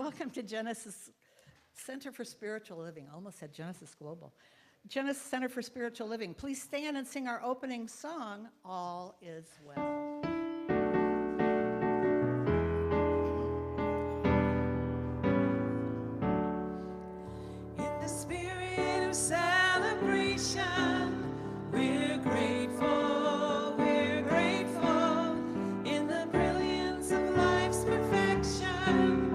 Welcome to Genesis Center for Spiritual Living. Almost said Genesis Global. Genesis Center for Spiritual Living. Please stand and sing our opening song, All Is Well. In the spirit of celebration, we're grateful, we're grateful. In the brilliance of life's perfection,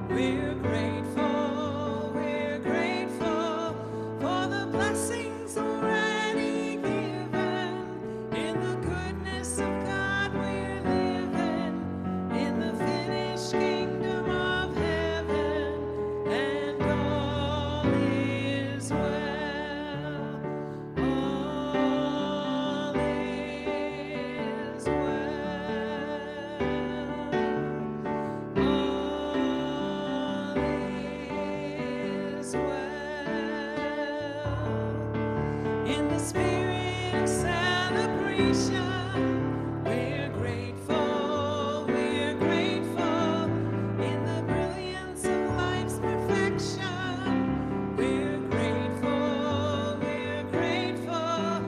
we're grateful, we're grateful for the blessings already given. In the goodness of God, we're living in the finished kingdom of heaven, and all is well. All is well. All is well. In the spirit of celebration, we're grateful, we're grateful. In the brilliance of life's perfection, we're grateful, we're grateful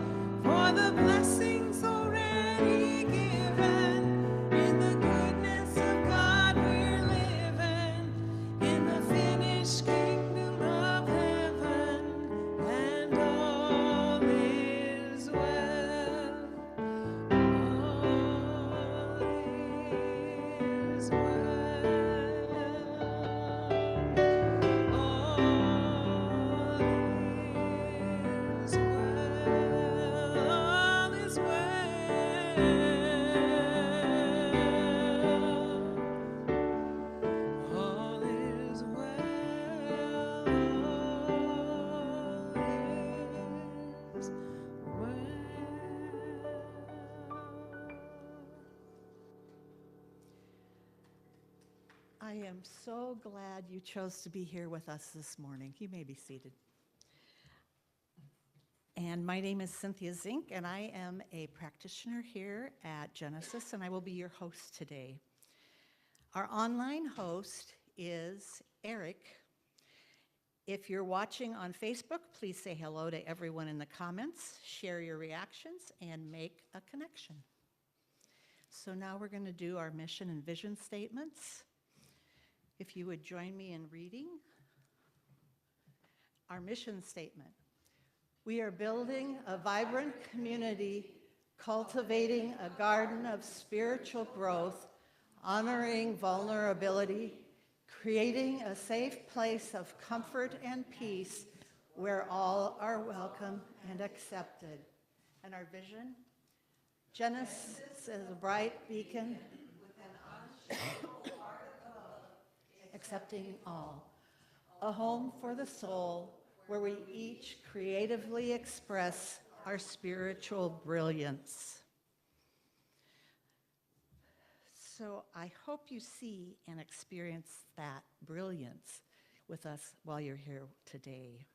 for the blessings already given. In the goodness of God, we're living in the finished kingdom of heaven, and all is well. All is well. All is well. All is well. All is well. All is I am so glad you chose to be here with us this morning. You may be seated. And my name is Cynthia Zink, and I am a practitioner here at Genesis, and I will be your host today. Our online host is Eric. If you're watching on Facebook, please say hello to everyone in the comments, share your reactions, and make a connection. So now we're going to do our mission and vision statements. If you would join me in reading our mission statement. We are building a vibrant community, cultivating a garden of spiritual growth, honoring vulnerability, creating a safe place of comfort and peace where all are welcome and accepted. And our vision? Genesis is a bright beacon with an unshakable heart of love, accepting all. A home for the soul where we each creatively express our spiritual brilliance. So I hope you see and experience that brilliance with us while you're here today.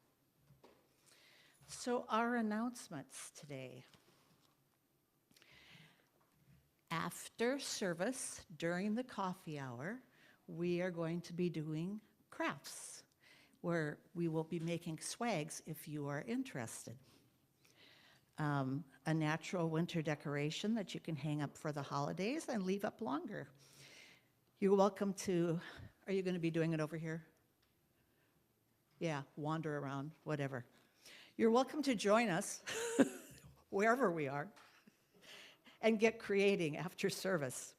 So our announcements today. After service, during the coffee hour, we are going to be doing crafts, where we will be making swags if you are interested. A natural winter decoration that you can hang up for the holidays and leave up longer. You're welcome to, are you going to be doing it over here? Yeah, wander around, whatever. You're welcome to join us, wherever we are, and get creating after service.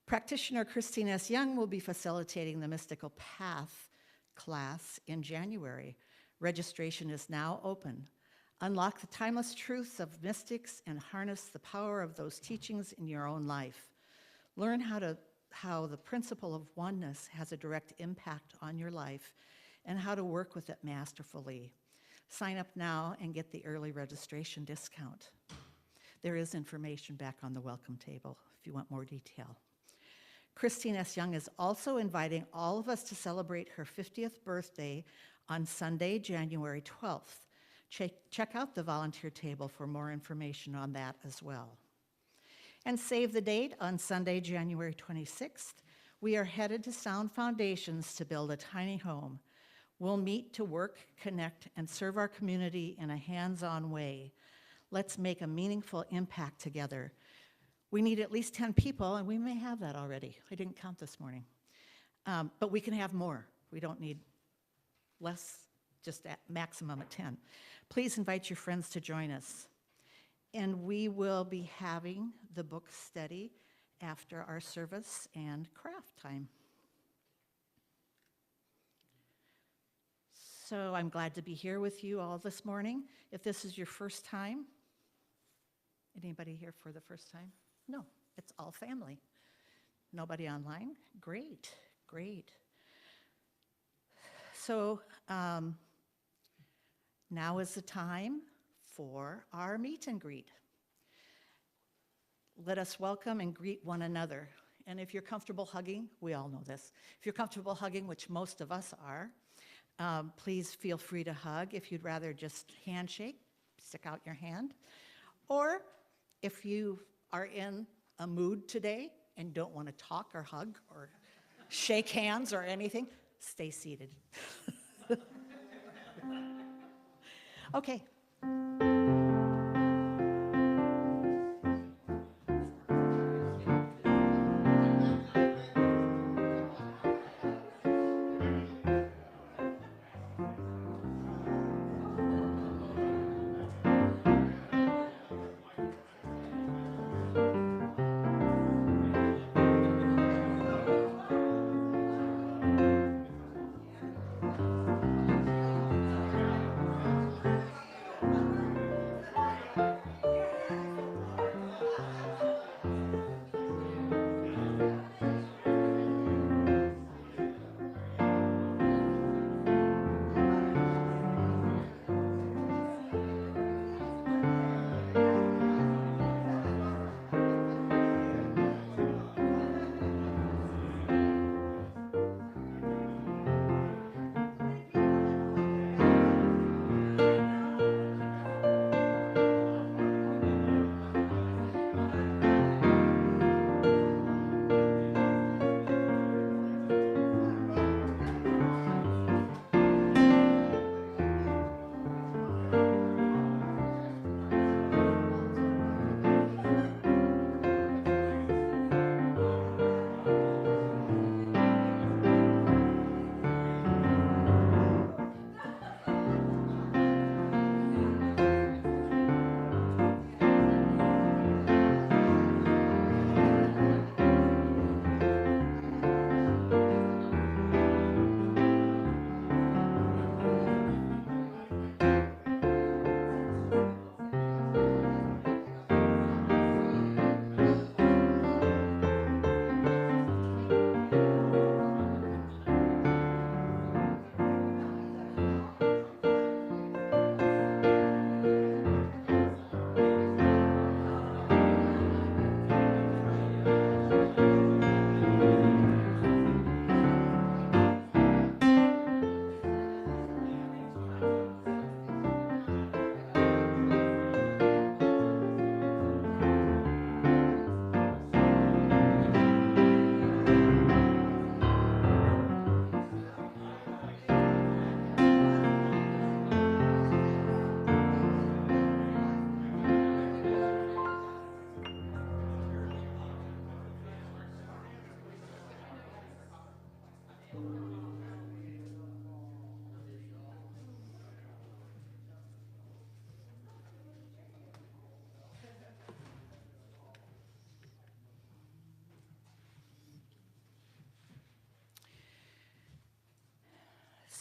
Practitioner Christine S. Young will be facilitating the Mystical Path class in January. Registration is now open. Unlock the timeless truths of mystics and harness the power of those teachings in your own life. Learn how the principle of oneness has a direct impact on your life and how to work with it masterfully. Sign up now and get the early registration discount. There is information back on the welcome table if you want more detail. Christine S. Young is also inviting all of us to celebrate her 50th birthday on Sunday, January 12th. Check out the volunteer table for more information on that as well. And save the date on Sunday, January 26th. We are headed to sound foundations to build a tiny home. We'll meet to work, connect, and serve our community in a hands-on way. Let's make a meaningful impact together. We need at least 10 people, and we may have that already. I didn't count this morning. But we can have more. We don't need less, just at maximum at 10. Please invite your friends to join us. And we will be having the book study after our service and craft time. So I'm glad to be here with you all this morning. If this is your first time, anybody here for the first time? No, it's all family. Nobody online? Great, great. So now is the time for our meet and greet. Let us welcome and greet one another. And if you're comfortable hugging, we all know this. If you're comfortable hugging, which most of us are, please feel free to hug. If you'd rather just handshake, stick out your hand. Or if you are in a mood today and don't want to talk or hug or shake hands or anything, stay seated. Okay.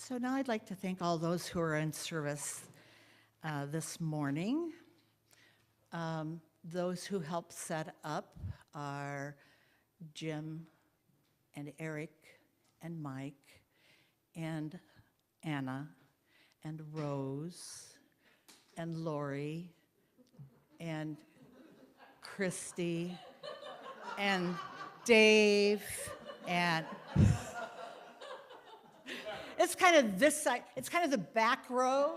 So now I'd like to thank all those who are in service this morning. Those who helped set up are Jim and Eric and Mike and Anna and Rose and Lori and Christy and Dave and it's kind of this side, it's kind of the back row.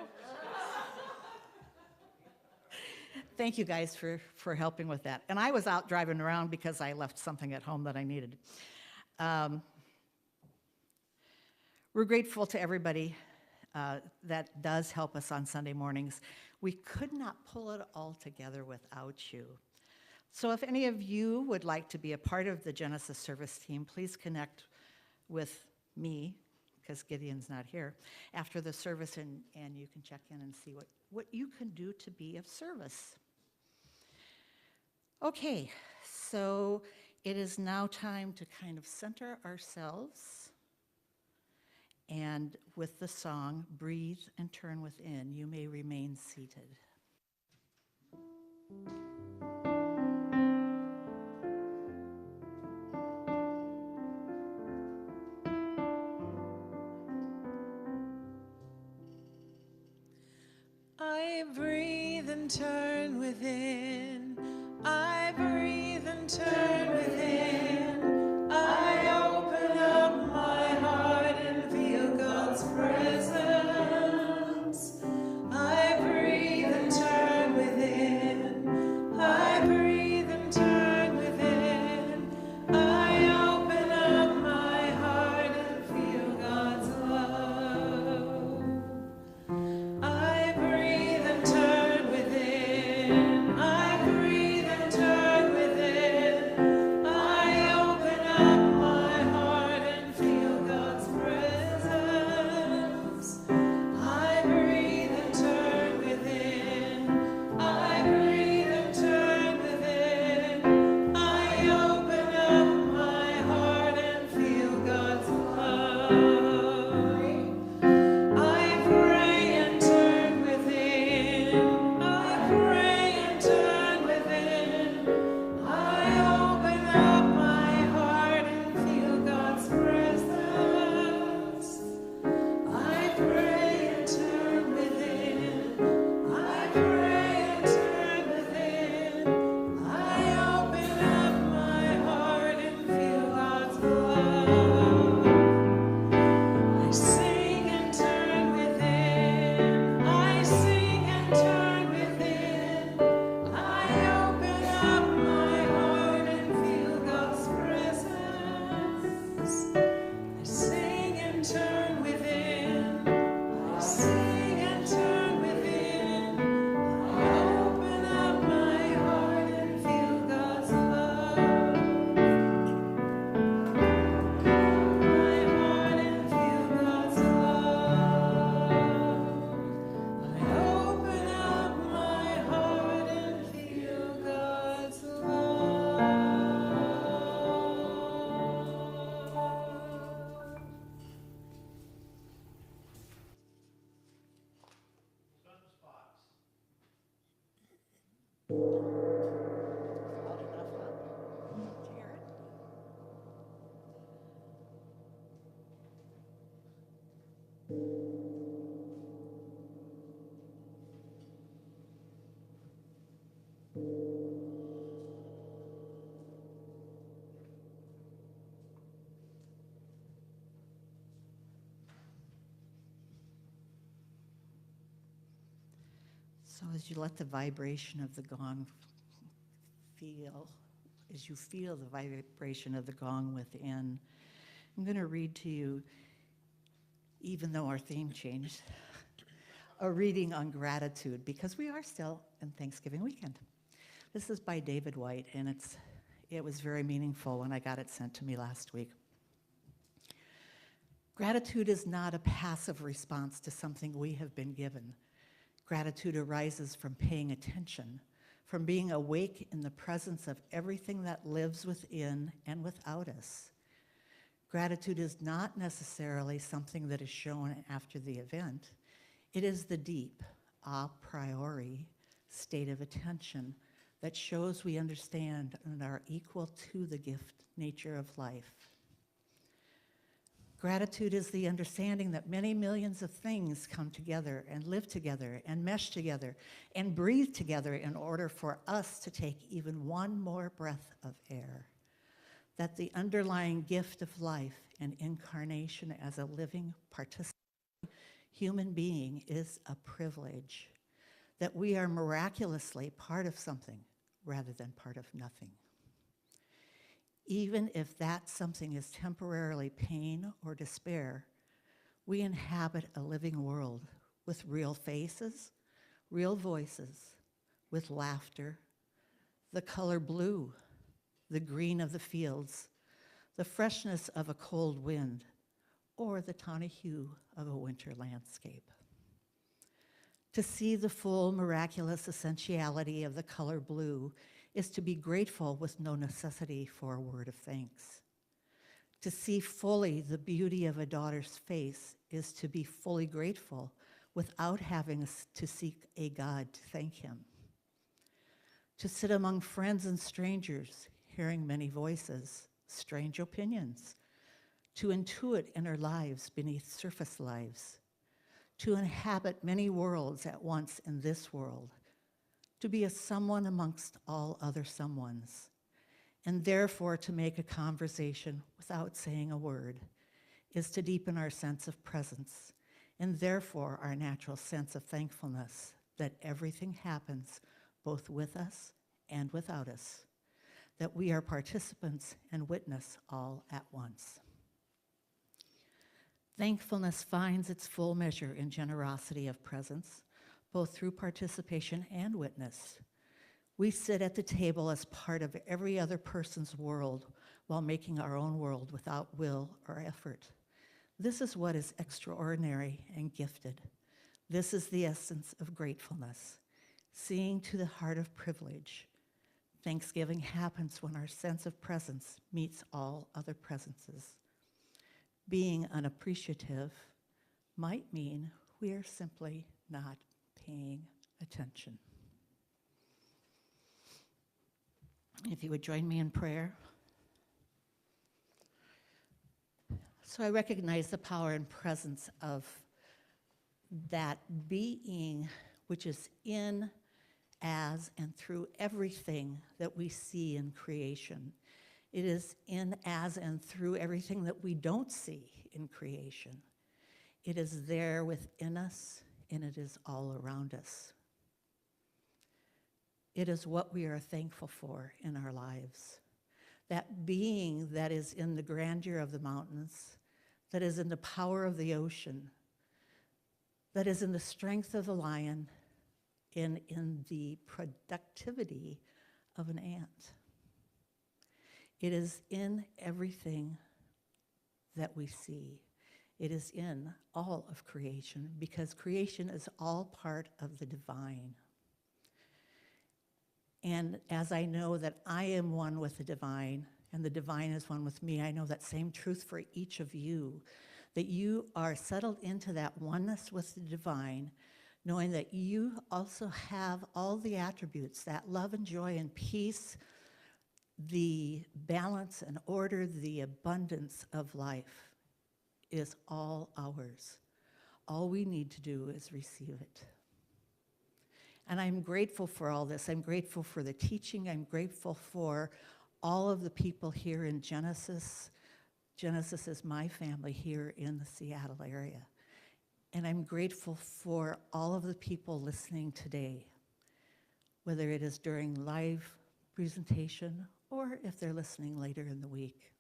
Thank you guys for helping with that. And I was out driving around because I left something at home that I needed. Um, We're grateful to everybody that does help us on Sunday mornings. We could not pull it all together without you. So if any of you would like to be a part of the Genesis service team, please connect with me, because Gideon's not here, after the service, and you can check in and see what you can do to be of service. Okay, so it is now time to kind of center ourselves. And with the song, Breathe and Turn Within, you may remain seated. I breathe and turn within. I breathe and turn within. I open up my heart and feel God's presence. I breathe and turn within. I breathe and turn within. I open up my heart and feel God's love. I breathe and turn within. I breathe and turn within. I open up my heart and feel God's presence. I breathe and turn within. I breathe and turn within. I open up my heart and feel God's love. I pray and turn within. I pray and turn within. I open up my heart and feel God's presence. I pray and turn within. I pray and turn within. I open up my heart and feel God's love. I sing and turn within. I sing and turn within. I open up my heart and feel God's presence. I sing and turn within. I sing and turn within. I open up my heart and feel God's love. My heart and feel God's love. I open up my heart and feel God's love. Loud enough, huh? To hear it? So as you let the vibration of the gong as you feel the vibration of the gong within, I'm going to read to you, even though our theme changed, a reading on gratitude, because we are still in Thanksgiving weekend. This is by David White, and it was very meaningful when I got it sent to me last week. Gratitude is not a passive response to something we have been given. Gratitude arises from paying attention, from being awake in the presence of everything that lives within and without us. Gratitude is not necessarily something that is shown after the event. It is the deep, a priori state of attention that shows we understand and are equal to the gift nature of life. Gratitude is the understanding that many millions of things come together and live together and mesh together and breathe together in order for us to take even one more breath of air. That the underlying gift of life and incarnation as a living, participating human being is a privilege. That we are miraculously part of something rather than part of nothing. even if that something is temporarily pain or despair, we inhabit a living world with real faces, real voices, with laughter, the color blue, the green of the fields, the freshness of a cold wind, or the tawny hue of a winter landscape. To see the full miraculous essentiality of the color blue is to be grateful with no necessity for a word of thanks. To see fully the beauty of a daughter's face is to be fully grateful without having to seek a God to thank him. To sit among friends and strangers, hearing many voices, strange opinions, to intuit inner lives beneath surface lives, to inhabit many worlds at once in this world, to be a someone amongst all other someones, and therefore to make a conversation without saying a word is to deepen our sense of presence, and therefore our natural sense of thankfulness that everything happens both with us and without us, that we are participants and witness all at once. Thankfulness finds its full measure in generosity of presence, both through participation and witness. We sit at the table as part of every other person's world while making our own world without will or effort. This is what is extraordinary and gifted. This is the essence of gratefulness, seeing to the heart of privilege. Thanksgiving happens when our sense of presence meets all other presences. Being unappreciative might mean we are simply not paying attention. If you would join me in prayer. So I recognize the power and presence of that being which is in, as, and through everything that we see in creation. It is in, as, and through everything that we don't see in creation. It is there within us, and it is all around us. It is what we are thankful for in our lives. That being that is in the grandeur of the mountains, that is in the power of the ocean, that is in the strength of the lion, and in the productivity of an ant. It is in everything that we see. It is in all of creation, because creation is all part of the divine. And as I know that I am one with the divine, and the divine is one with me, I know that same truth for each of you, that you are settled into that oneness with the divine, knowing that you also have all the attributes, that love and joy and peace, the balance and order, the abundance of life is all ours. All we need to do is receive it. And I'm grateful for all this. I'm grateful for the teaching. I'm grateful for all of the people here in Genesis. Genesis is my family here in the Seattle area. And I'm grateful for all of the people listening today, whether it is during live presentation or if they're listening later in the week.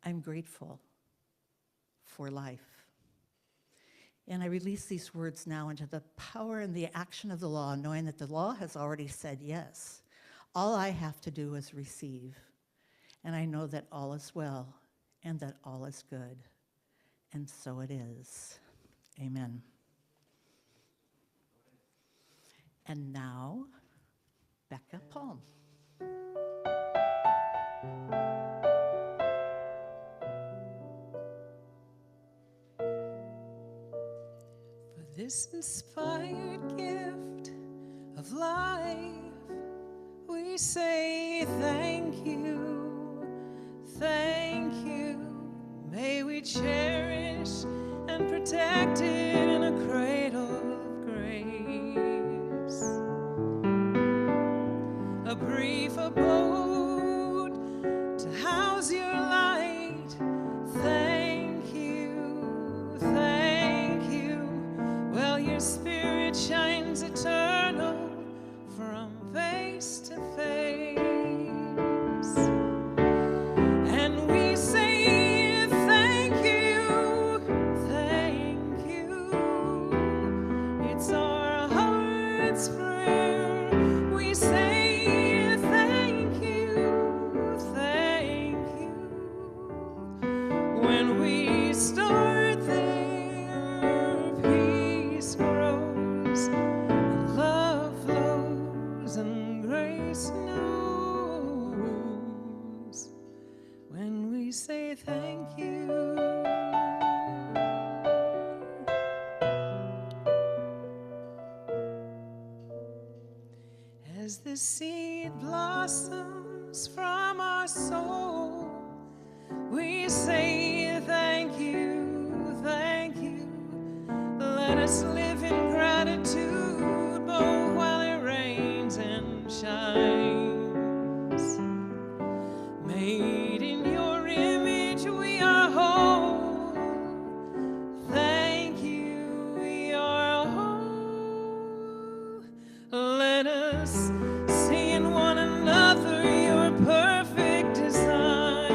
I'm grateful for life. And I release these words now into the power and the action of the law, knowing that the law has already said yes. All I have to do is receive. And I know that all is well and that all is good. And so it is. Amen. And now, Becca Palm. For this inspired gift of life, we say thank you, thank you. May we cherish and protect it in a cradle of grace. A brief abode to house your light. Thank you, thank you. Well, your spirit shines eternal from face to face. start there, peace grows, love flows, and grace knows when we say thank you. As the seed blossoms from our soul, we say thank you, thank you. Let us live in gratitude, both while it rains and shines. Made in your image, we are whole. Thank you, we are whole. Let us see in one another your perfect design.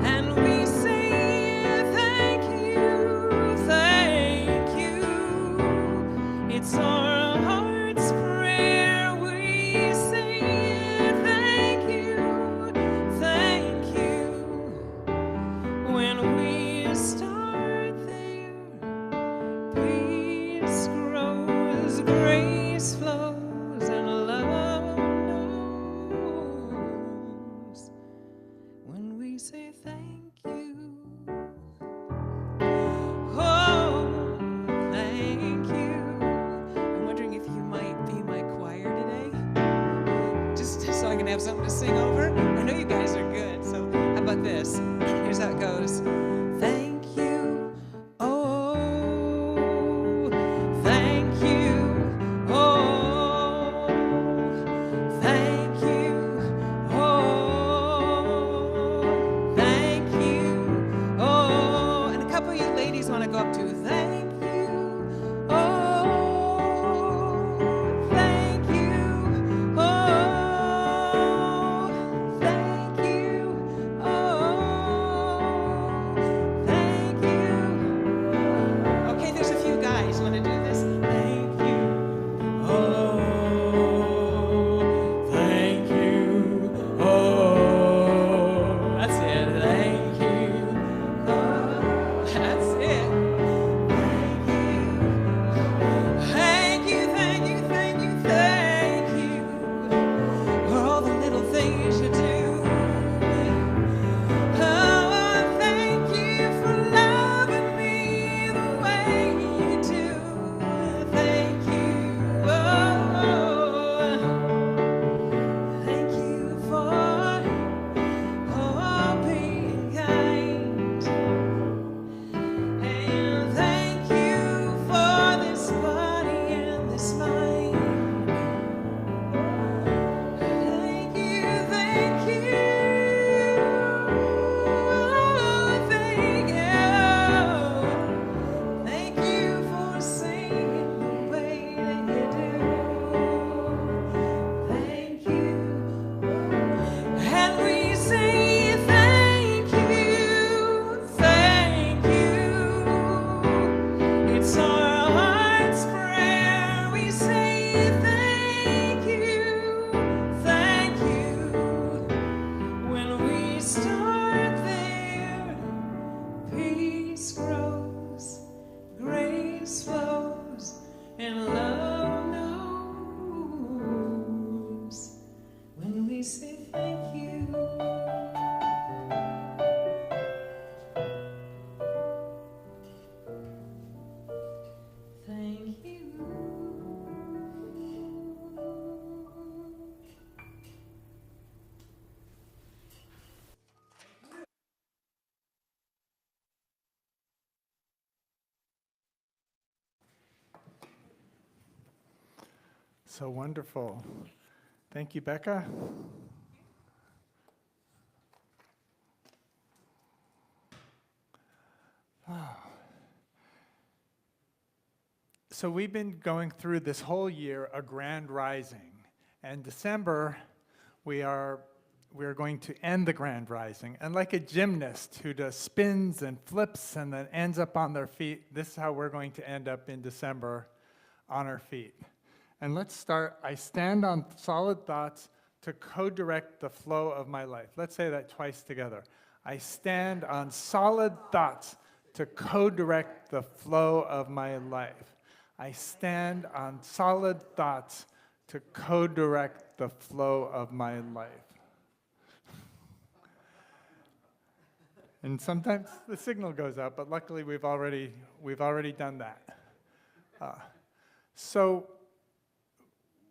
And we say thank you, thank you. It's our heart's prayer. We say thank you, thank you. When we start there, peace grows, grace flows, and love knows when we say thank you. Oh, thank you. I'm wondering if you might be my choir today, just so I can have something to sing over. I know you guys are good, so how about this? Here's how it goes. Thank you. Oh, thank you. Oh, thank you. Oh, thank you. Oh, and a couple of you ladies want to go up to thank you. Oh, thank you. Oh, thank you. Oh, thank you. Okay, there's a few guys. Want to do this? Thank you. Oh, thank you. Oh, that's it. Thank you. Oh, that's it. Thank you. Thank you, thank you, thank you. For all the little things you do. Oh, thank you for loving me the way you do. Thank you. Oh, thank you for being kind. And thank you for this body and this mind. Thank you, thank you. Oh, thank you. Thank you for singing the way that you do. Thank you. And we say thank you, thank you. It's our heart's prayer. We say thank you, thank you. When we start there, peace grows, grace flows, and love knows when we say thank you. Thank you. So wonderful. Thank you, Becca. So we've been going through this whole year a grand rising. And December, we are going to end the grand rising. And like a gymnast who does spins and flips and then ends up on their feet, this is how we're going to end up in December, on our feet. And let's start. I stand on solid thoughts to co-direct the flow of my life. Let's say that twice together. I stand on solid thoughts to co-direct the flow of my life. I stand on solid thoughts to co-direct the flow of my life. And sometimes the signal goes out, but luckily we've already done that. So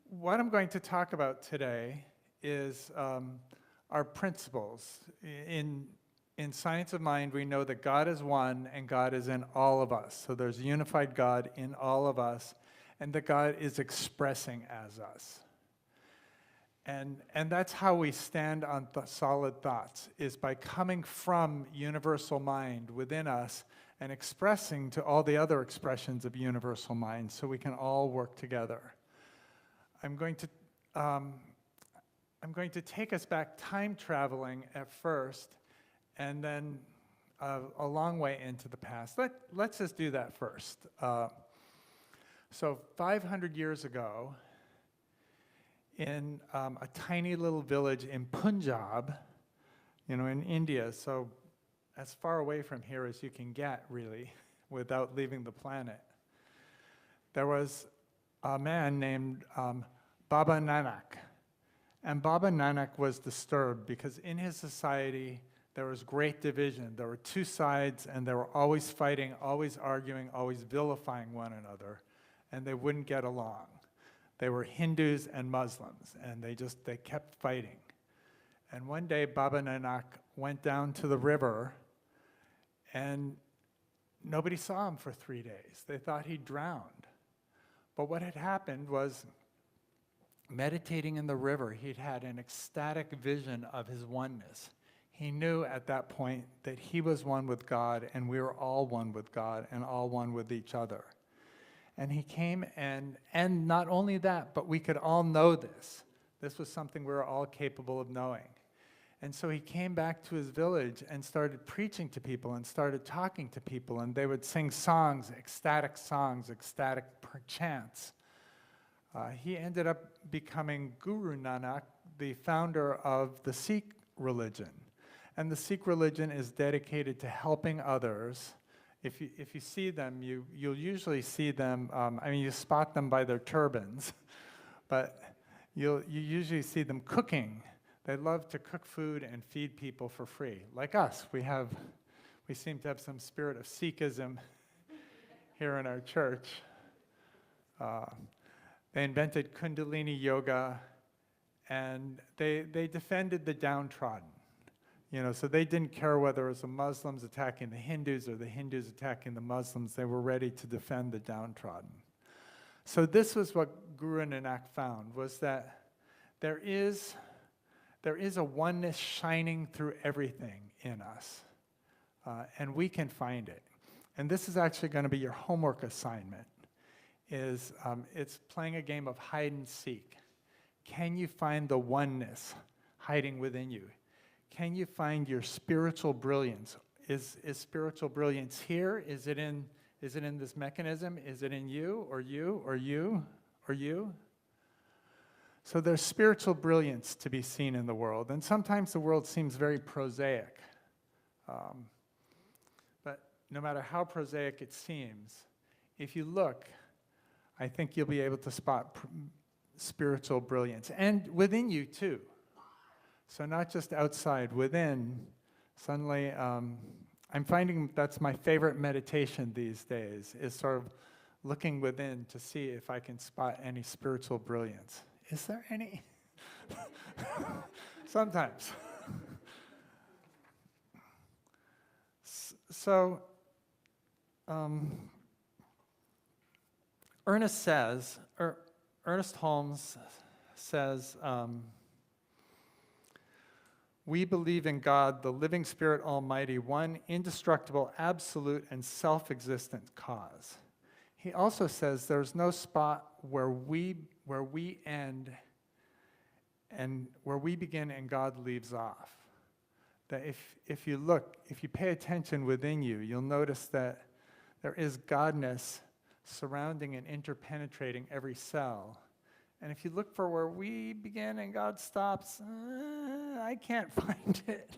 what I'm going to talk about today is our principles. In Science of Mind, we know that God is one and God is in all of us. So there's a unified God in all of us, and that God is expressing as us. And that's how we stand on solid thoughts, is by coming from universal mind within us and expressing to all the other expressions of universal mind so we can all work together. I'm going to take us back time traveling at first, and then a long way into the past. Let's just do that first. So 500 years ago, in a tiny little village in Punjab, in India, so as far away from here as you can get, really, without leaving the planet, there was a man named Baba Nanak. And Baba Nanak was disturbed because in his society, there was great division. There were two sides, and they were always fighting, always arguing, always vilifying one another, and they wouldn't get along. They were Hindus and Muslims, and they kept fighting. And one day, Baba Nanak went down to the river, and nobody saw him for 3 days. They thought he drowned. But what had happened was, meditating in the river, he'd had an ecstatic vision of his oneness. He knew at that point that he was one with God, and we were all one with God and all one with each other. And he came, and not only that, but we could all know this. This was something we were all capable of knowing. And so he came back to his village and started preaching to people and started talking to people, and they would sing songs, ecstatic chants. He ended up becoming Guru Nanak, the founder of the Sikh religion. And the Sikh religion is dedicated to helping others. If you see them, you'll usually see them, you spot them by their turbans, but you usually see them cooking. They love to cook food and feed people for free. Like us, we seem to have some spirit of Sikhism here in our church. They invented Kundalini yoga, and they defended the downtrodden. So they didn't care whether it was the Muslims attacking the Hindus or the Hindus attacking the Muslims. They were ready to defend the downtrodden. So this was what Guru Nanak found, was that there is a oneness shining through everything in us, and we can find it. And this is actually going to be your homework assignment. It's playing a game of hide and seek. Can you find the oneness hiding within you? Can you find your spiritual brilliance? Is spiritual brilliance here? Is it in this mechanism? Is it in you, or you, or you, or you? So there's spiritual brilliance to be seen in the world, and sometimes the world seems very prosaic. But no matter how prosaic it seems, if you look, I think you'll be able to spot spiritual brilliance, and within you too. So not just outside, within. Suddenly, I'm finding that's my favorite meditation these days, is sort of looking within to see if I can spot any spiritual brilliance. Is there any? Sometimes. So, Ernest Holmes says, we believe in God, the living Spirit Almighty, one indestructible, absolute, and self-existent cause. He also says there's no spot where we end and where we begin and God leaves off. That if you pay attention within you, you'll notice that there is Godness surrounding and interpenetrating every cell. And if you look for where we begin and God stops, I can't find it.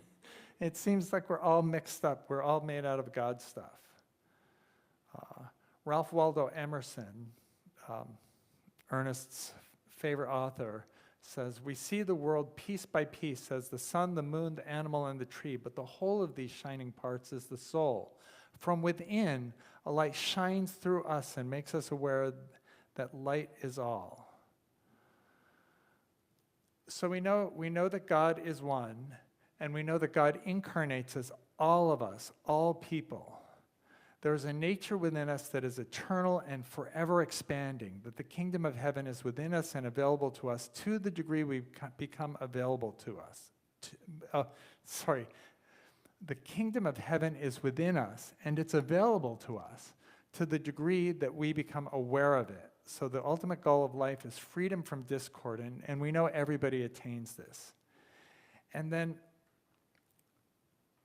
It seems like we're all mixed up. We're all made out of God stuff. Ralph Waldo Emerson, Ernest's favorite author, says, "We see the world piece by piece as the sun, the moon, the animal, and the tree, but the whole of these shining parts is the soul. From within, a light shines through us and makes us aware that light is all." So we know that God is one, and we know that God incarnates as all of us, all people. There's a nature within us that is eternal and forever expanding, that the kingdom of heaven is within us and available to us to the degree we become available to us. The kingdom of heaven is within us, and it's available to us to the degree that we become aware of it. So the ultimate goal of life is freedom from discord, and we know everybody attains this. And then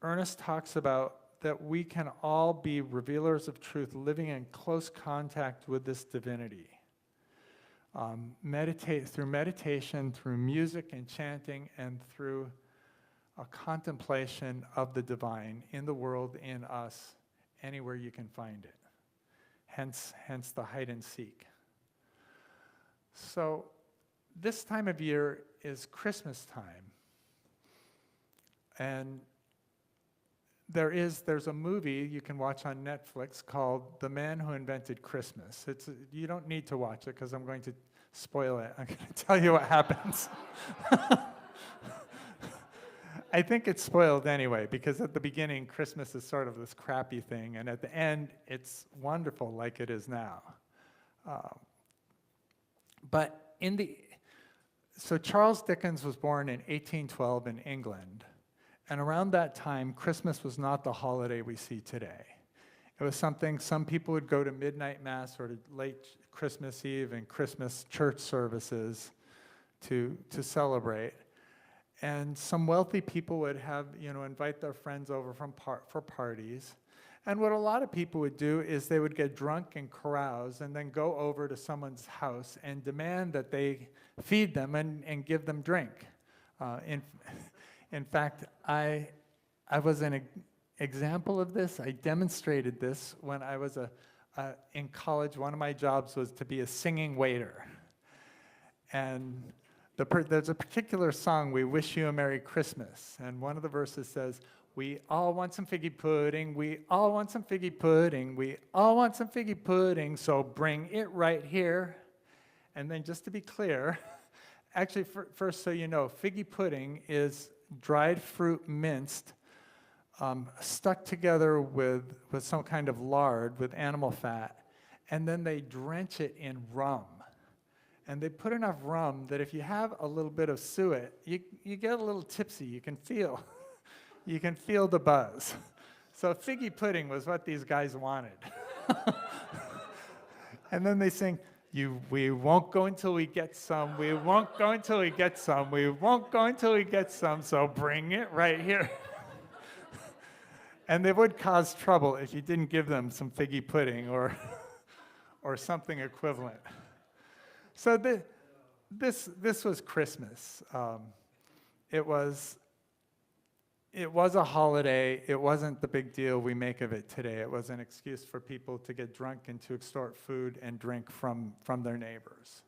Ernest talks about that we can all be revealers of truth, living in close contact with this divinity. Through meditation, through music and chanting, and through a contemplation of the divine in the world, in us, anywhere you can find it. Hence the hide and seek. So this time of year is Christmas time. And there's a movie you can watch on Netflix called The Man Who Invented Christmas. You don't need to watch it because I'm going to spoil it. I'm going to tell you what happens. I think it's spoiled anyway, because at the beginning, Christmas is sort of this crappy thing, and at the end, it's wonderful like it is now. So Charles Dickens was born in 1812 in England. And around that time, Christmas was not the holiday we see today. It was something some people would go to midnight mass or to late Christmas Eve and Christmas church services to celebrate. And some wealthy people would invite their friends over for parties. And what a lot of people would do is they would get drunk and carouse and then go over to someone's house and demand that they feed them and give them drink. In fact, I was an example of this. I demonstrated this when I was in college. One of my jobs was to be a singing waiter. And there's a particular song, "We Wish You a Merry Christmas." And one of the verses says, "We all want some figgy pudding, we all want some figgy pudding, we all want some figgy pudding, so bring it right here." And then just to be clear, actually, first so you know, figgy pudding is dried fruit minced, stuck together with some kind of lard, with animal fat, and then they drench it in rum. And they put enough rum that if you have a little bit of suet, you get a little tipsy. You can feel the buzz. So figgy pudding was what these guys wanted. And then they sing, we won't go until we get some, we won't go until we get some, we won't go until we get some, so bring it right here. And they would cause trouble if you didn't give them some figgy pudding or something equivalent. So this was Christmas. It was a holiday. It wasn't the big deal we make of it today. It was an excuse for people to get drunk and to extort food and drink from their neighbors.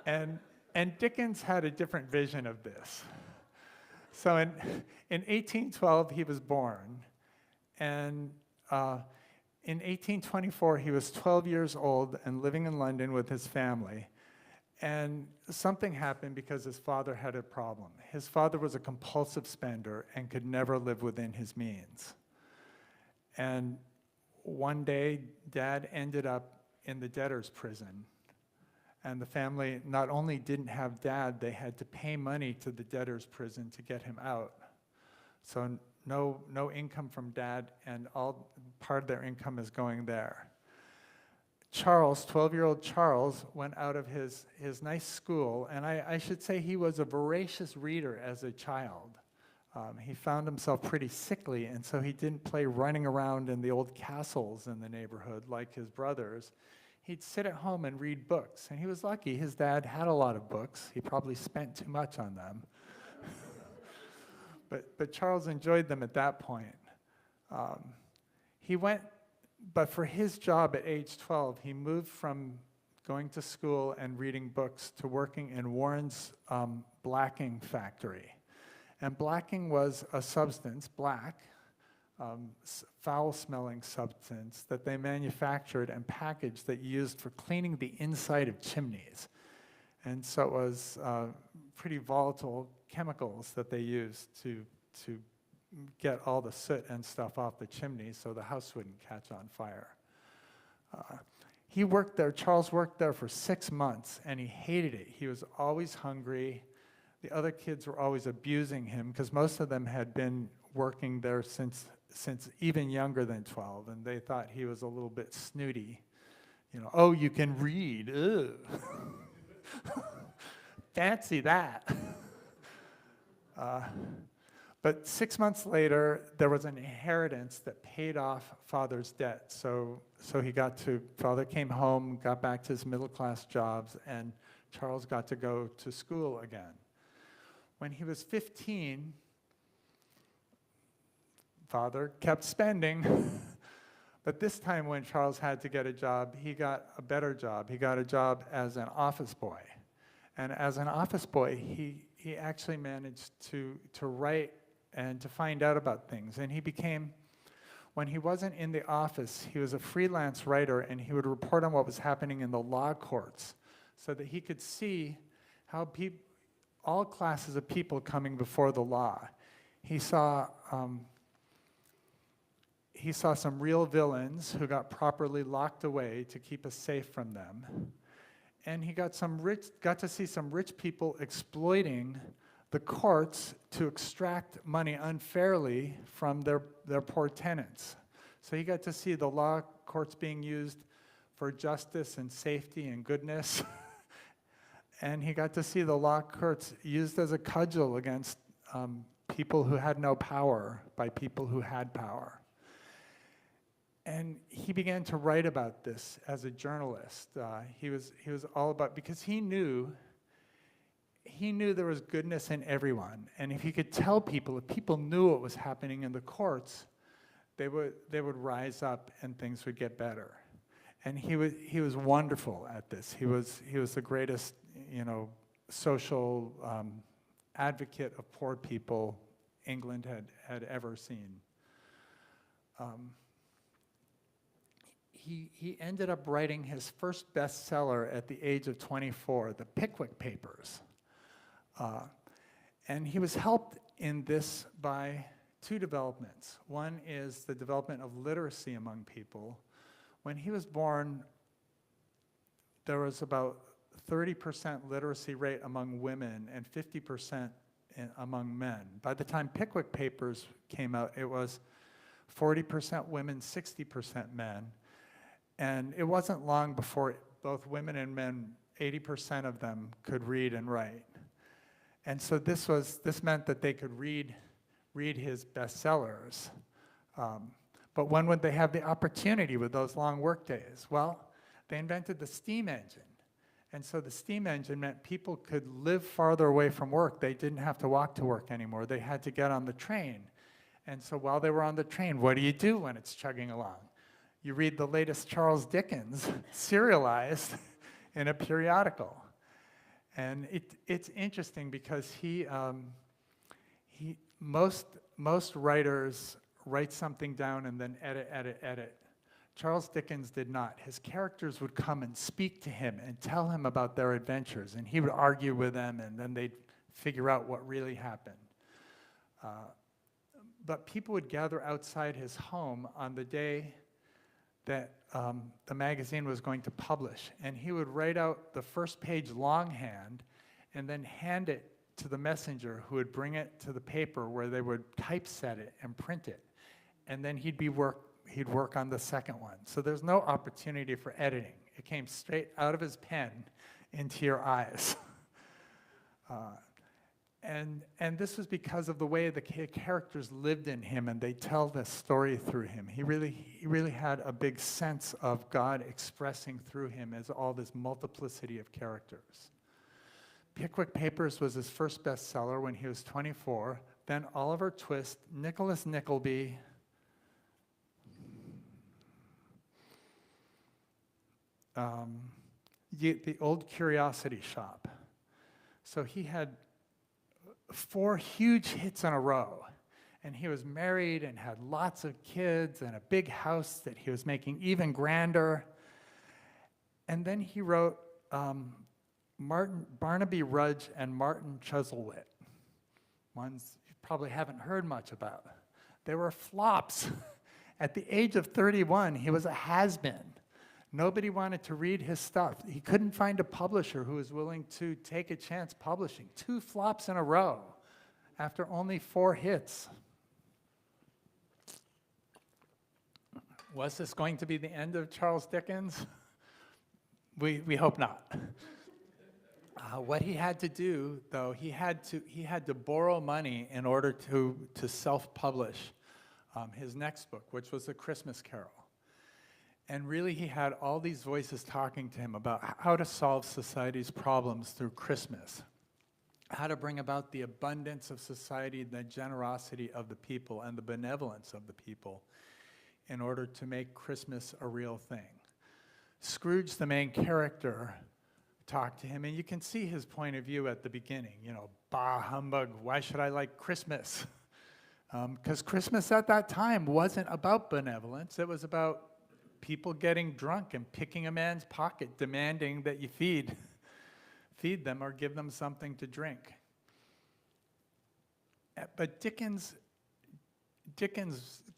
And Dickens had a different vision of this. So in 1812, he was born. And in 1824, he was 12 years old and living in London with his family. And something happened because his father had a problem. His father was a compulsive spender and could never live within his means. And one day, Dad ended up in the debtor's prison. And the family not only didn't have Dad, they had to pay money to the debtor's prison to get him out. So no income from Dad, and all part of their income is going there. Charles, 12-year-old Charles, went out of his nice school, and I should say he was a voracious reader as a child. He found himself pretty sickly, and so he didn't play running around in the old castles in the neighborhood like his brothers. he'd sit at home and read books. And he was lucky. His dad had a lot of books. He probably spent too much on them. But Charles enjoyed them at that point. But for his job at age 12, he moved from going to school and reading books to working in Warren's blacking factory. And blacking was a substance, black, foul-smelling substance that they manufactured and packaged that used for cleaning the inside of chimneys. And so it was pretty volatile chemicals that they used to get all the soot and stuff off the chimney so the house wouldn't catch on fire. He worked there, Charles worked there for 6 months, and he hated it. He was always hungry. The other kids were always abusing him because most of them had been working there since even younger than 12, and they thought he was a little bit snooty. You know, oh, you can read, ugh. Fancy that. But 6 months later, there was an inheritance that paid off Father's debt. So Father came home, got back to his middle-class jobs, and Charles got to go to school again. When he was 15, Father kept spending. But this time when Charles had to get a job, he got a better job. He got a job as an office boy. And as an office boy, he actually managed to write and to find out about things. And he became, when he wasn't in the office, he was a freelance writer, and he would report on what was happening in the law courts so that he could see how all classes of people coming before the law. He saw some real villains who got properly locked away to keep us safe from them. And he got to see some rich people exploiting the courts to extract money unfairly from their poor tenants. So he got to see the law courts being used for justice and safety and goodness. And he got to see the law courts used as a cudgel against people who had no power by people who had power. And he began to write about this as a journalist. He was all about, because he knew there was goodness in everyone. And if he could tell people, if people knew what was happening in the courts, they would rise up and things would get better. And he was wonderful at this. He was the greatest, social advocate of poor people England had ever seen. He ended up writing his first bestseller at the age of 24, The Pickwick Papers. And he was helped in this by two developments. One is the development of literacy among people. When he was born, there was about 30% literacy rate among women and 50% among men. By the time Pickwick Papers came out, it was 40% women, 60% men. And it wasn't long before both women and men, 80% of them could read and write. And so this meant that they could read his bestsellers. But when would they have the opportunity with those long work days? Well, they invented the steam engine. And so the steam engine meant people could live farther away from work. They didn't have to walk to work anymore. They had to get on the train. And so while they were on the train, what do you do when it's chugging along? You read the latest Charles Dickens serialized in a periodical. And it's interesting because most writers write something down and then edit. Charles Dickens did not. His characters would come and speak to him and tell him about their adventures, and he would argue with them, and then they'd figure out what really happened. But people would gather outside his home on the day that the magazine was going to publish, and he would write out the first page longhand and then hand it to the messenger who would bring it to the paper where they would typeset it and print it. And then he'd work on the second one. So there's no opportunity for editing. It came straight out of his pen into your eyes. And this was because of the way the characters lived in him, and they tell this story through him. He really had a big sense of God expressing through him as all this multiplicity of characters. Pickwick Papers was his first bestseller when he was 24. Then Oliver Twist, Nicholas Nickleby, the Old Curiosity Shop. So he had 4 huge hits in a row. And he was married and had lots of kids and a big house that he was making even grander. And then he wrote Barnaby Rudge and Martin Chuzzlewit, ones you probably haven't heard much about. They were flops. At the age of 31, he was a has-been. Nobody wanted to read his stuff. He couldn't find a publisher who was willing to take a chance publishing. 2 flops in a row after only 4 hits. Was this going to be the end of Charles Dickens? We hope not. What he had to do, though, he had to borrow money in order to self-publish his next book, which was A Christmas Carol. And really, he had all these voices talking to him about how to solve society's problems through Christmas, how to bring about the abundance of society, the generosity of the people, and the benevolence of the people in order to make Christmas a real thing. Scrooge, the main character, talked to him, and you can see his point of view at the beginning. You know, bah, humbug, why should I like Christmas? Because Christmas at that time wasn't about benevolence. It was about people getting drunk and picking a man's pocket, demanding that you feed them or give them something to drink. But Dickens'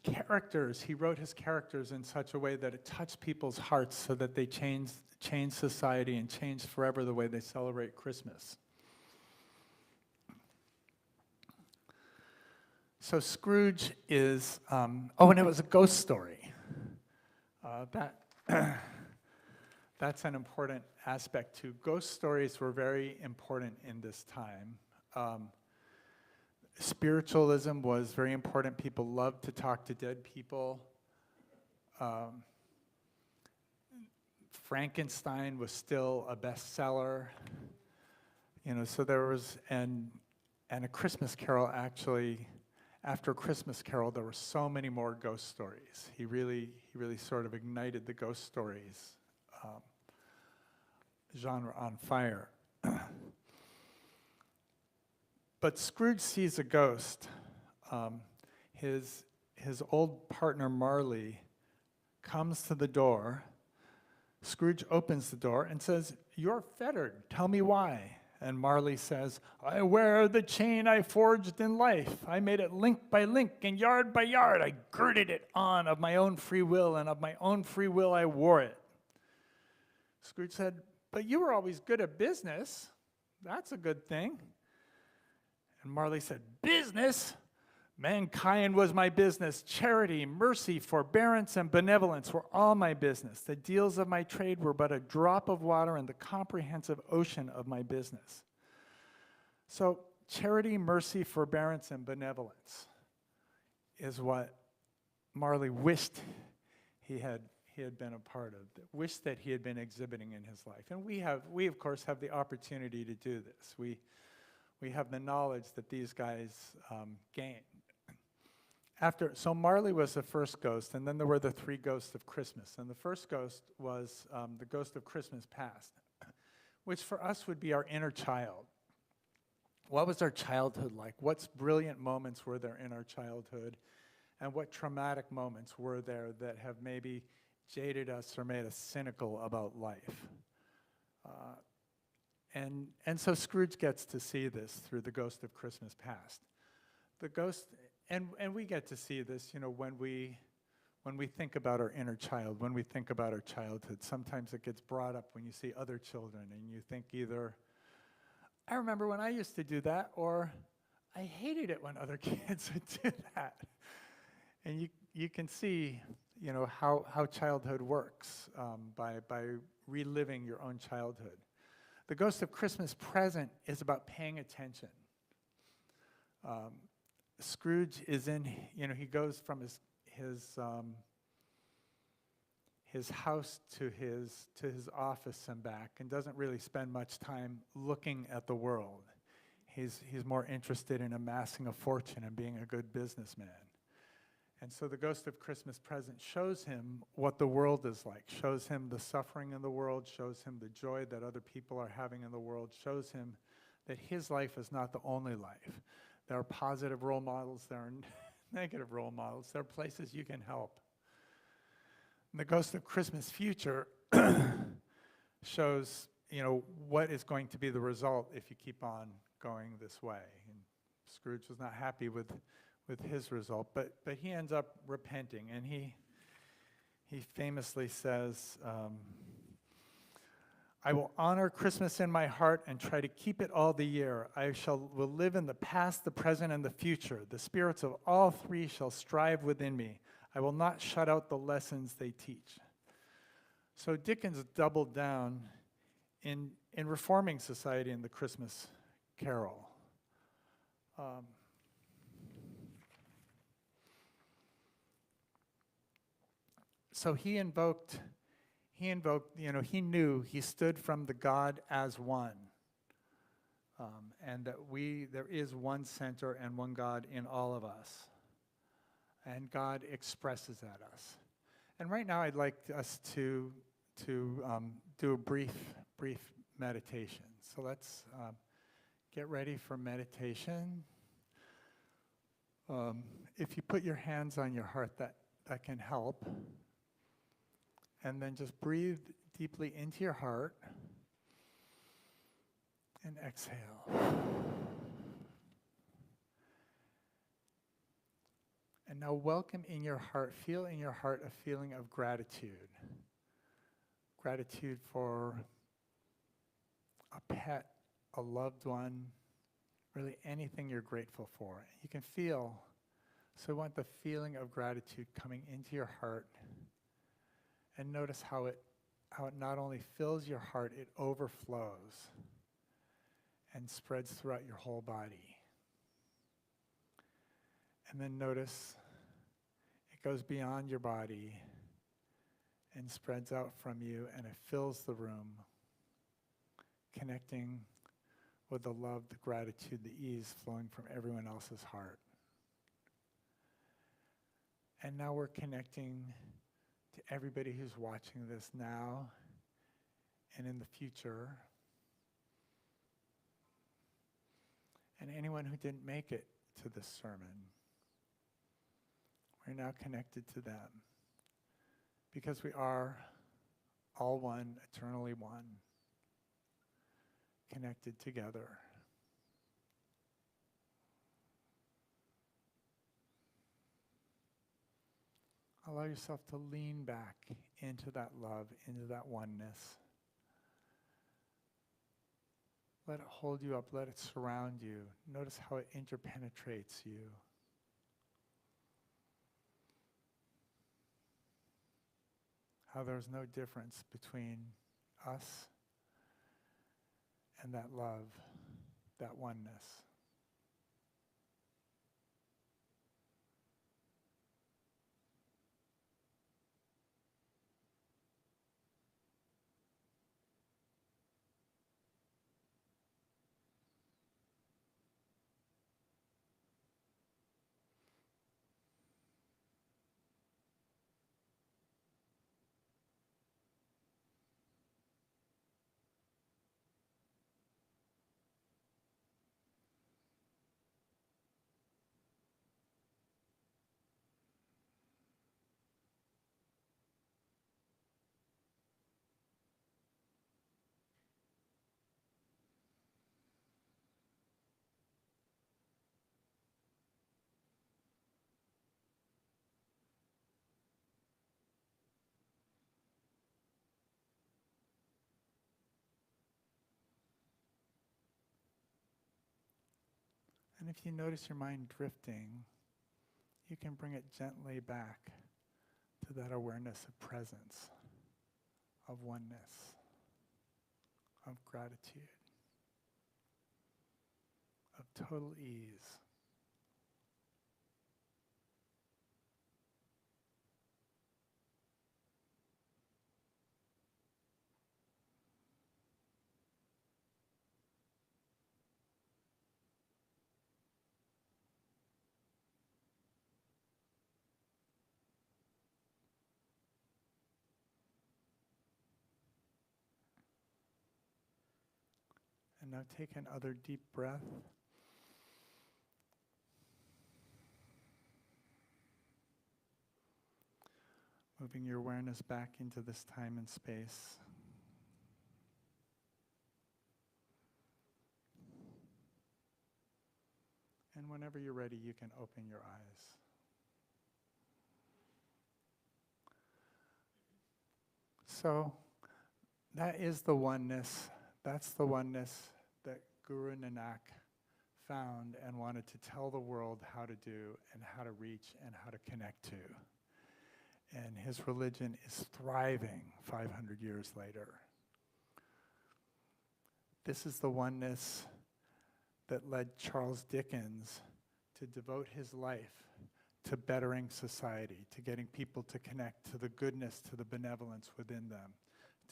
characters, he wrote his characters in such a way that it touched people's hearts so that they changed society and changed forever the way they celebrate Christmas. So Scrooge is, and it was a ghost story. That's an important aspect too. Ghost stories were very important in this time. Spiritualism was very important. People loved to talk to dead people. Frankenstein was still a bestseller. You know, so there was, and A Christmas Carol actually, after Christmas Carol, there were so many more ghost stories. He really sort of ignited the ghost stories genre on fire. But Scrooge sees a ghost. His old partner Marley comes to the door. Scrooge opens the door and says, "You're fettered. Tell me why." And Marley says, "I wear the chain I forged in life. I made it link by link and yard by yard. I girded it on of my own free will, and of my own free will I wore it." Scrooge said, "But you were always good at business. That's a good thing." And Marley said, "Business? Mankind was my business. Charity, mercy, forbearance, and benevolence were all my business. The deals of my trade were but a drop of water in the comprehensive ocean of my business." So charity, mercy, forbearance, and benevolence is what Marley wished he had been a part of, wished that he had been exhibiting in his life. And we of course have the opportunity to do this. We have the knowledge that these guys gained. So Marley was the first ghost, and then there were the 3 ghosts of Christmas. And the first ghost was the ghost of Christmas past, which for us would be our inner child. What was our childhood like? What brilliant moments were there in our childhood? And what traumatic moments were there that have maybe jaded us or made us cynical about life? And so Scrooge gets to see this through the ghost of Christmas past. The ghost, and we get to see this, you know, when we think about our inner child, when we think about our childhood. Sometimes it gets brought up when you see other children, and you think either, "I remember when I used to do that," or "I hated it when other kids would do that." And you can see, you know, how childhood works by reliving your own childhood. The ghost of Christmas present is about paying attention. Scrooge is in, he goes from his house to his office and back, and doesn't really spend much time looking at the world. He's more interested in amassing a fortune and being a good businessman. And so the Ghost of Christmas Present shows him what the world is like, shows him the suffering in the world, shows him the joy that other people are having in the world, shows him that his life is not the only life. There are positive role models, there are negative role models, there are places you can help. And the Ghost of Christmas Future shows, what is going to be the result if you keep on going this way. And Scrooge was not happy with his result, but he ends up repenting, and he famously says, I will honor Christmas in my heart and try to keep it all the year. Will live in the past, the present, and the future. The spirits of all three shall strive within me. I will not shut out the lessons they teach. So Dickens doubled down in reforming society in the Christmas Carol. So he knew he stood from the God as one, and that there is one center and one God in all of us, and God expresses at us. And right now I'd like us to do a brief meditation. So let's get ready for meditation. If you put your hands on your heart, that can help. And then just breathe deeply into your heart and exhale. And now welcome in your heart, feel in your heart a feeling of gratitude. Gratitude for a pet, a loved one, really anything you're grateful for. You can feel, so I want the feeling of gratitude coming into your heart. And notice how it not only fills your heart, it overflows and spreads throughout your whole body. And then notice it goes beyond your body and spreads out from you, and it fills the room, connecting with the love, the gratitude, the ease flowing from everyone else's heart. And now we're connecting to everybody who's watching this now and in the future, and anyone who didn't make it to this sermon. We're now connected to them because we are all one, eternally one, connected together. Allow yourself to lean back into that love, into that oneness. Let it hold you up, let it surround you. Notice how it interpenetrates you. How there's no difference between us and that love, that oneness. And if you notice your mind drifting, you can bring it gently back to that awareness of presence, of oneness, of gratitude, of total ease. And now take another deep breath. Moving your awareness back into this time and space. And whenever you're ready, you can open your eyes. So, that is the oneness. That's the oneness that Guru Nanak found and wanted to tell the world how to do and how to reach and how to connect to. And his religion is thriving 500 years later. This is the oneness that led Charles Dickens to devote his life to bettering society, to getting people to connect to the goodness, to the benevolence within them,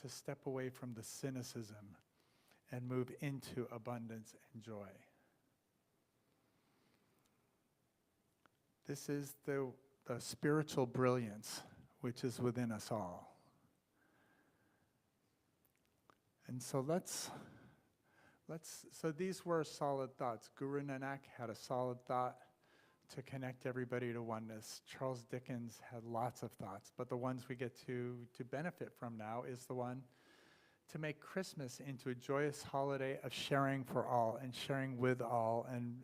to step away from the cynicism and move into abundance and joy. This is the spiritual brilliance which is within us all. And so so these were solid thoughts. Guru Nanak had a solid thought to connect everybody to oneness. Charles Dickens had lots of thoughts, but the ones we get to benefit from now is the one to make Christmas into a joyous holiday of sharing for all and sharing with all and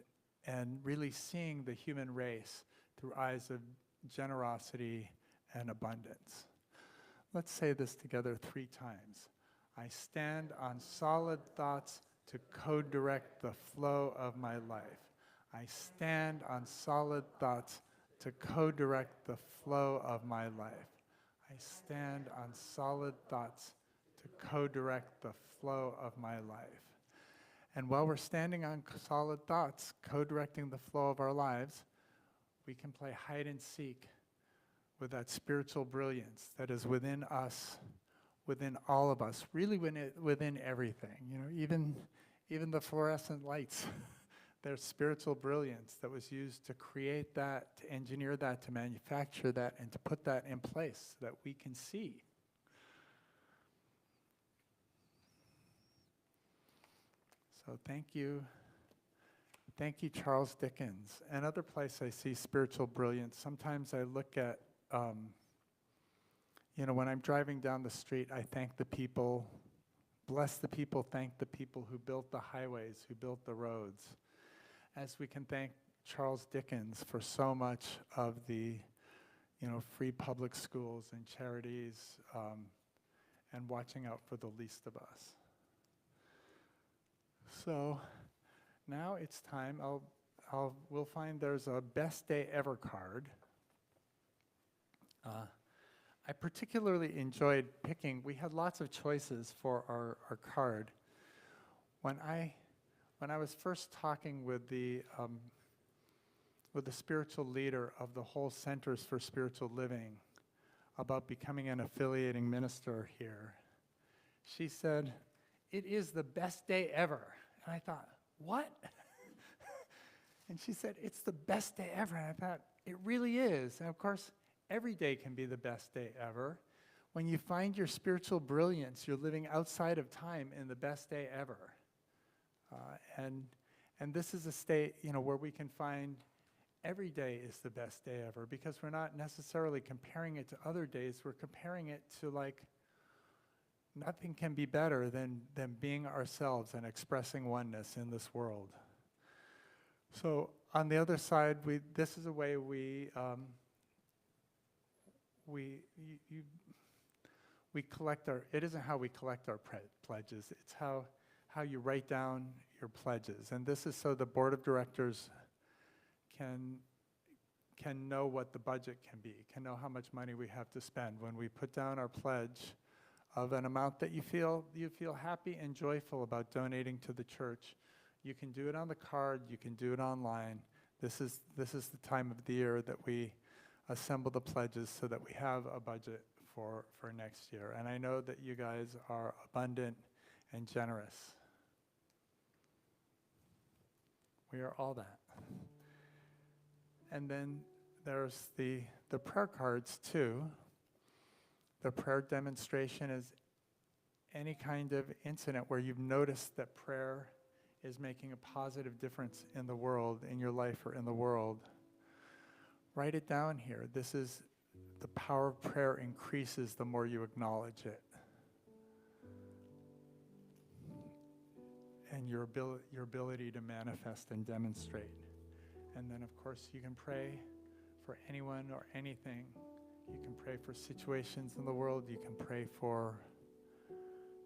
really seeing the human race through eyes of generosity and abundance. Let's say this together 3 times. I stand on solid thoughts to co-direct the flow of my life. I stand on solid thoughts to co-direct the flow of my life. I stand on solid thoughts to co-direct the flow of my life. And while we're standing on solid thoughts, co-directing the flow of our lives, we can play hide and seek with that spiritual brilliance that is within us, within all of us, really within everything. You know, even the fluorescent lights, there's spiritual brilliance that was used to create that, to engineer that, to manufacture that, and to put that in place so that we can see. So thank you. Thank you, Charles Dickens. Another place I see spiritual brilliance, sometimes I look at, when I'm driving down the street, I thank the people, bless the people, thank the people who built the highways, who built the roads. As we can thank Charles Dickens for so much of the, free public schools and charities and watching out for the least of us. So now it's time. We'll find there's a best day ever card. I particularly enjoyed picking. We had lots of choices for our card. When I was first talking with the spiritual leader of the whole Centers for Spiritual Living about becoming an affiliating minister here, she said, "It is the best day ever." And I thought, what? And she said, "It's the best day ever." And I thought, it really is. And of course, every day can be the best day ever. When you find your spiritual brilliance, you're living outside of time in the best day ever. And this is a state, where we can find every day is the best day ever, because we're not necessarily comparing it to other days. We're comparing it to nothing can be better than being ourselves and expressing oneness in this world. So on the other side, this is a way we collect it isn't how we collect our pledges, it's how you write down your pledges. And this is so the board of directors can know what the budget can be, can know how much money we have to spend. When we put down our pledge of an amount that you feel happy and joyful about donating to the church, you can do it on the card, you can do it online. This is the time of the year that we assemble the pledges so that we have a budget for next year. And I know that you guys are abundant and generous. We are all that. And then there's the prayer cards too. The prayer demonstration is any kind of incident where you've noticed that prayer is making a positive difference in the world, in your life or in the world, write it down here. This is the power of prayer increases the more you acknowledge it. And your ability to manifest and demonstrate. And then, of course, you can pray for anyone or anything. You can pray for situations in the world. You can pray for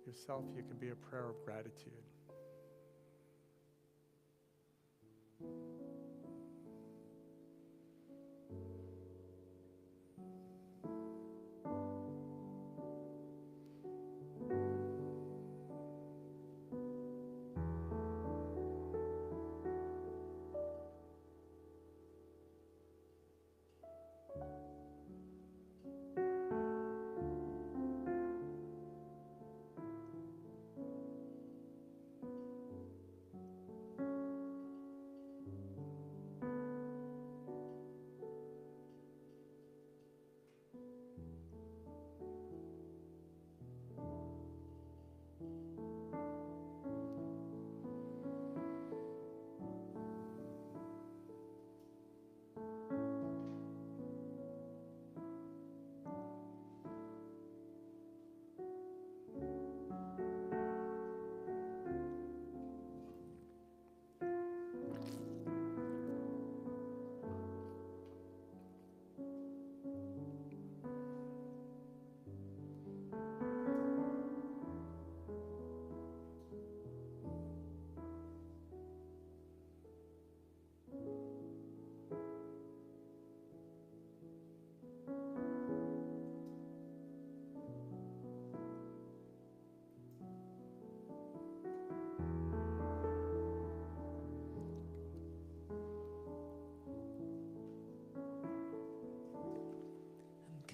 yourself. You can be a prayer of gratitude.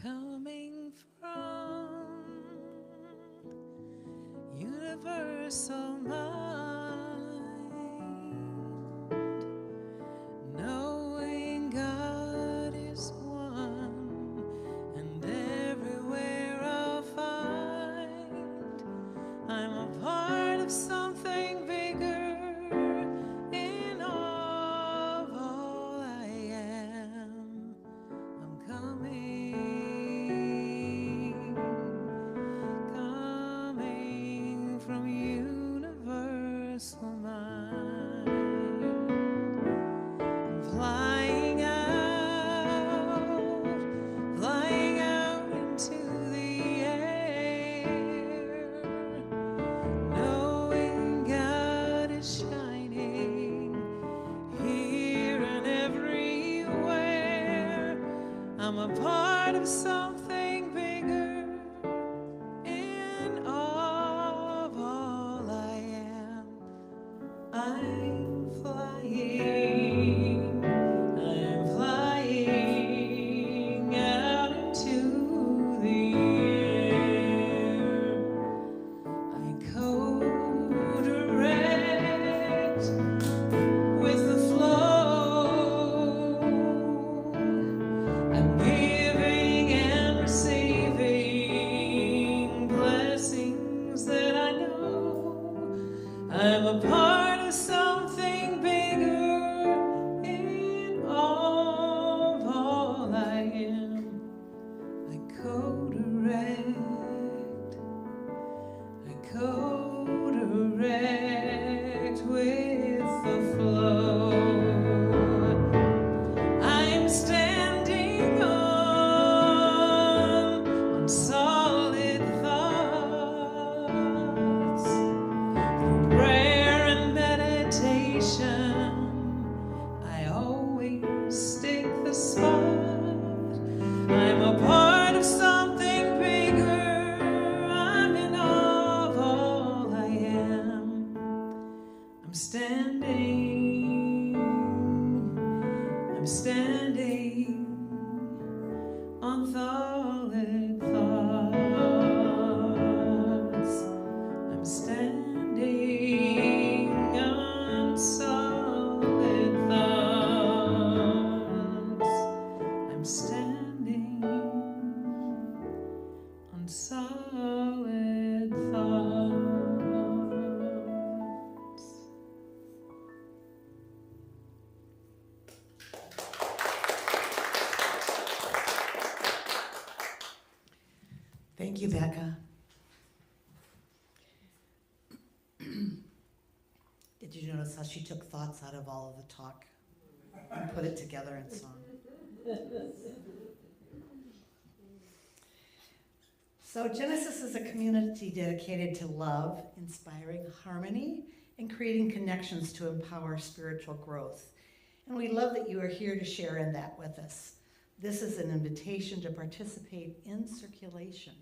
Coming from universal mind, knowing God is one, and everywhere I'll find I'm a part of something bigger in all I am. I'm coming from universal mind. I'm flying out into the air, knowing God is shining here and everywhere. I'm a part of something bigger in all I am. I'm flying out into the air. I co-direct with the flow. I'm giving Thank you, Becca. Did you notice how she took thoughts out of all of the talk and put it together in song? So Genesis is a community dedicated to love, inspiring harmony, and creating connections to empower spiritual growth. And we love that you are here to share in that with us. This is an invitation to participate in circulation,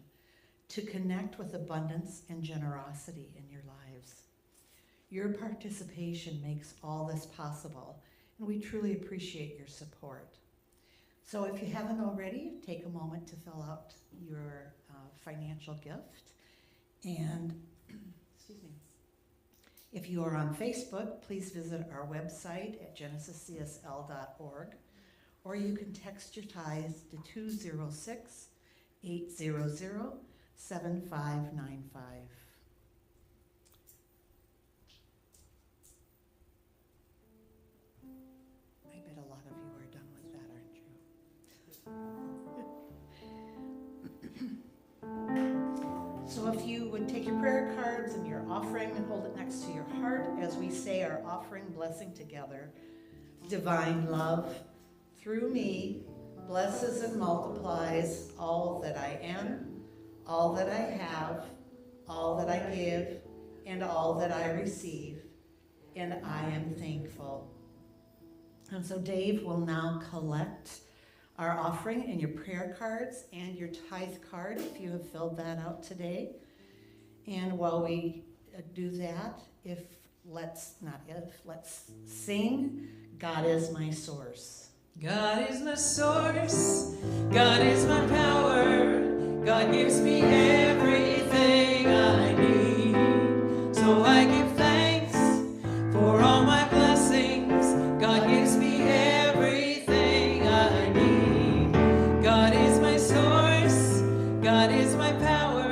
to connect with abundance and generosity in your lives. Your participation makes all this possible, and we truly appreciate your support. So if you haven't already, take a moment to fill out your financial gift. And excuse me. If you are on Facebook, please visit our website at genesiscsl.org, or you can text your tithes to 206-800-7595. I bet a lot of you are done with that, aren't you? So if you would take your prayer cards and your offering and hold it next to your heart as we say our offering blessing together. Divine love, through me, blesses and multiplies all that I am, all that I have, all that I give, and all that I receive, and I am thankful. And so Dave will now collect our offering and your prayer cards and your tithe card if you have filled that out today. And while we do that, let's sing, God is my source. God is my source, God is my power, God gives me everything I need. So I give thanks for all my blessings, God gives me everything I need. God is my source, God is my power,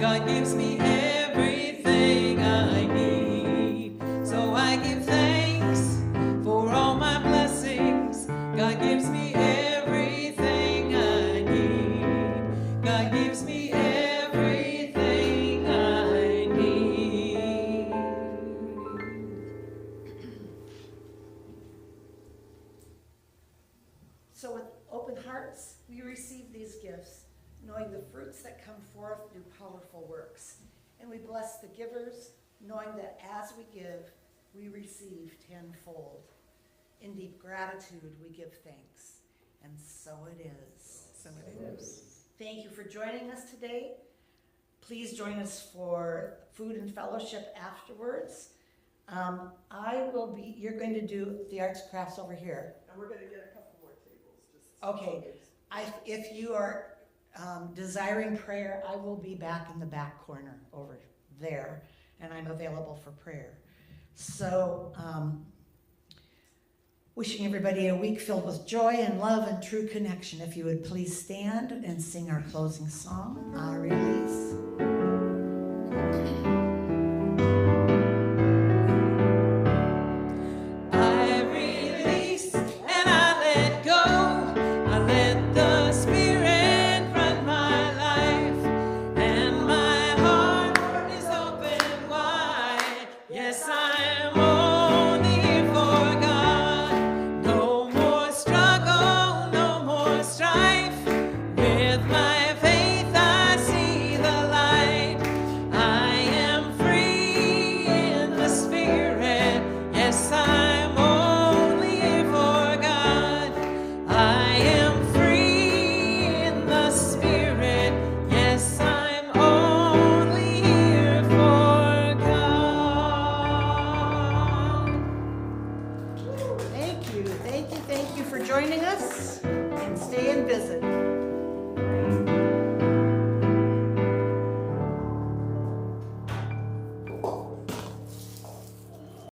God gives me everything I need. So I give thanks for all my blessings, God gives me everything I need. God gives me everything I need. So with open hearts, we receive these gifts, knowing the fruits that come forth do powerful works. And we bless the givers, knowing that as we give, we receive tenfold. In deep gratitude, we give thanks. And so it is. So it is. Thank you for joining us today. Please join us for food and fellowship afterwards. You're going to do the arts and crafts over here. And we're going to get a couple more tables. Okay. If you are desiring prayer, I will be back in the back corner over there, and I'm available for prayer. So, wishing everybody a week filled with joy and love and true connection. If you would please stand and sing our closing song, I Release. I release and I let go. I let the Spirit run my life, and my heart is open wide. Yes, I'm only here for God. No more struggle, no more strife. With my faith I see the light. I am free in the Spirit. Yes, I'm only here for God. I am free in the Spirit. Yes, I'm only here for God. Thank you for joining us.